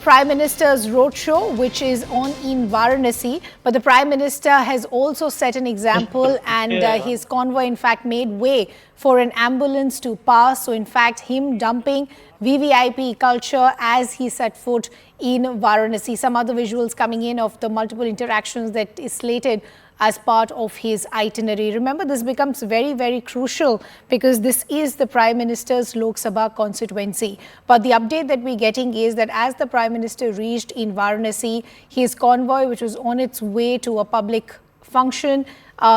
Prime Minister's Roadshow, which is on in Varanasi, but the Prime Minister has also set an example and his convoy in fact made way for an ambulance to pass. So in fact him dumping VVIP culture as he set foot in Varanasi. Some other visuals coming in of the multiple interactions that is slated as part of his itinerary. Remember, this becomes very, very crucial because this is the Prime Minister's Lok Sabha constituency. But the update that we're getting is that as the Prime Minister reached in Varanasi, his convoy, which was on its way to a public function,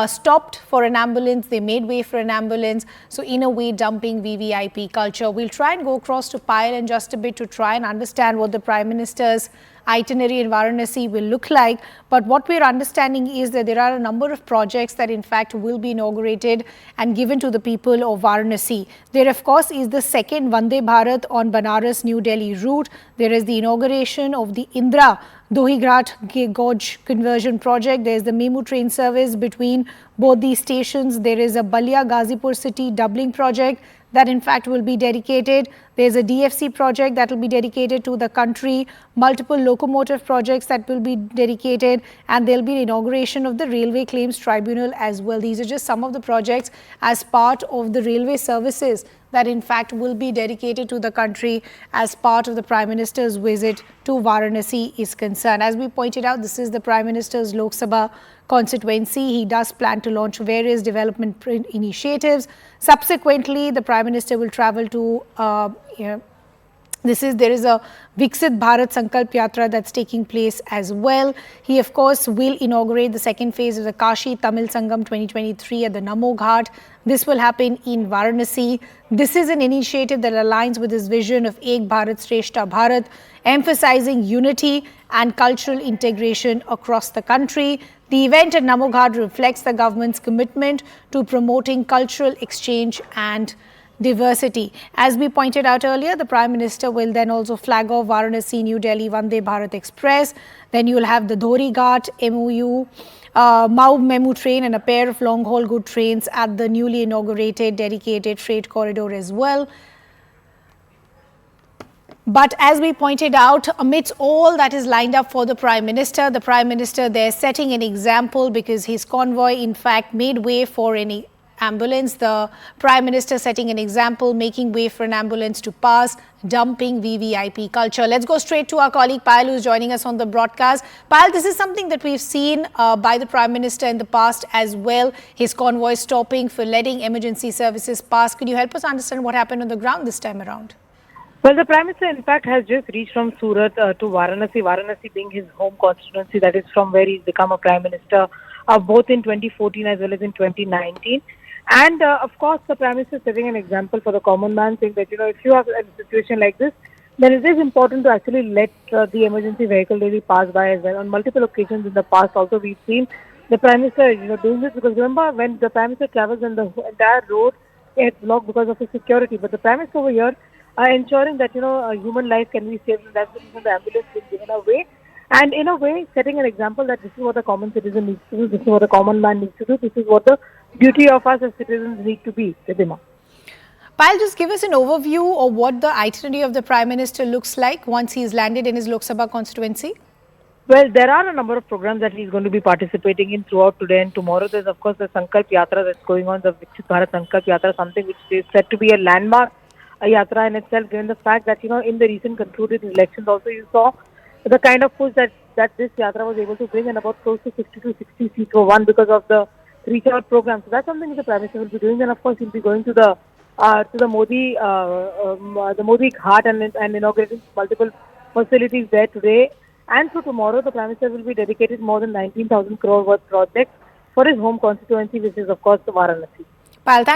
stopped for an ambulance. They made way for an ambulance. So in a way, dumping VVIP culture. We'll try and go across to Payal in just a bit to try and understand what the Prime Minister's itinerary in Varanasi will look like. But what we're understanding is that there are a number of projects that in fact will be inaugurated and given to the people of Varanasi. There of course is the second Vande Bharat on Banaras New Delhi route. There is the inauguration of the Indra Dohighat Gauge conversion project. There is the Memu train service between both these stations. There is a Balia Ghazipur city doubling project that in fact will be dedicated. There's a DFC project that will be dedicated to the country, multiple locomotive projects that will be dedicated, and there'll be inauguration of the Railway Claims Tribunal as well. These are just some of the projects as part of the railway services that in fact will be dedicated to the country as part of the Prime Minister's visit to Varanasi is concerned. As we pointed out, this is the Prime Minister's Lok Sabha constituency. He does plan to launch various development initiatives. Subsequently, the Prime Minister will travel to there is a Viksit Bharat Sankalp Yatra that's taking place as well. He of course will inaugurate the second phase of the Kashi Tamil Sangam 2023 at the Namo Ghat. This will happen in Varanasi. This is an initiative that aligns with his vision of Ek Bharat Shreshta Bharat, emphasizing unity and cultural integration across the country. The event at Namo Ghat reflects the government's commitment to promoting cultural exchange and diversity. As we pointed out earlier, the Prime Minister will then also flag off Varanasi New Delhi Vande Bharat Express. Then you will have the Dhori Ghat, MOU, Mau Memu train and a pair of long-haul good trains at the newly inaugurated dedicated freight corridor as well. But as we pointed out, amidst all that is lined up for the Prime Minister there setting an example because his convoy in fact made way for any ambulance. The Prime Minister setting an example, making way for an ambulance to pass, dumping VVIP culture. Let's go straight to our colleague Payal, who's joining us on the broadcast. Payal, this is something that we've seen by the Prime Minister in the past as well. His convoy stopping for letting emergency services pass. Could you help us understand what happened on the ground this time around? Well, the Prime Minister, in fact, has just reached from Surat to Varanasi, Varanasi being his home constituency. That is from where he's become a Prime Minister, both in 2014 as well as in 2019. And of course, the Prime Minister is setting an example for the common man, saying that, if you have a situation like this, then it is important to actually let the emergency vehicle really pass by as well. On multiple occasions in the past also, we've seen the Prime Minister, doing this because remember when the Prime Minister travels and the entire road gets blocked because of his security. But the Prime Minister over here ensuring that, a human life can be saved, and that's the reason the ambulance is given away. And in a way, setting an example that this is what the common citizen needs to do, this is what the common man needs to do, this is what the duty of us as citizens need to be. Ridhima. Payal, just give us an overview of what the itinerary of the Prime Minister looks like once he's landed in his Lok Sabha constituency. Well, there are a number of programs that he's going to be participating in throughout today and tomorrow. There's of course the Sankalp Yatra that's going on, the Viksit Bharat Sankalp Yatra, something which is said to be a landmark yatra in itself, given the fact that, in the recent concluded elections also you saw the kind of push that this yatra was able to bring, and about close to 50 to 60 seats were won because of the reach out program. So that's something that the Prime Minister will be doing. And of course he'll be going to the Modi Ghat and inaugurating multiple facilities there today. And so tomorrow the Prime Minister will be dedicated more than 19,000 crore worth projects for his home constituency, which is of course the Varanasi. Payal, thanks.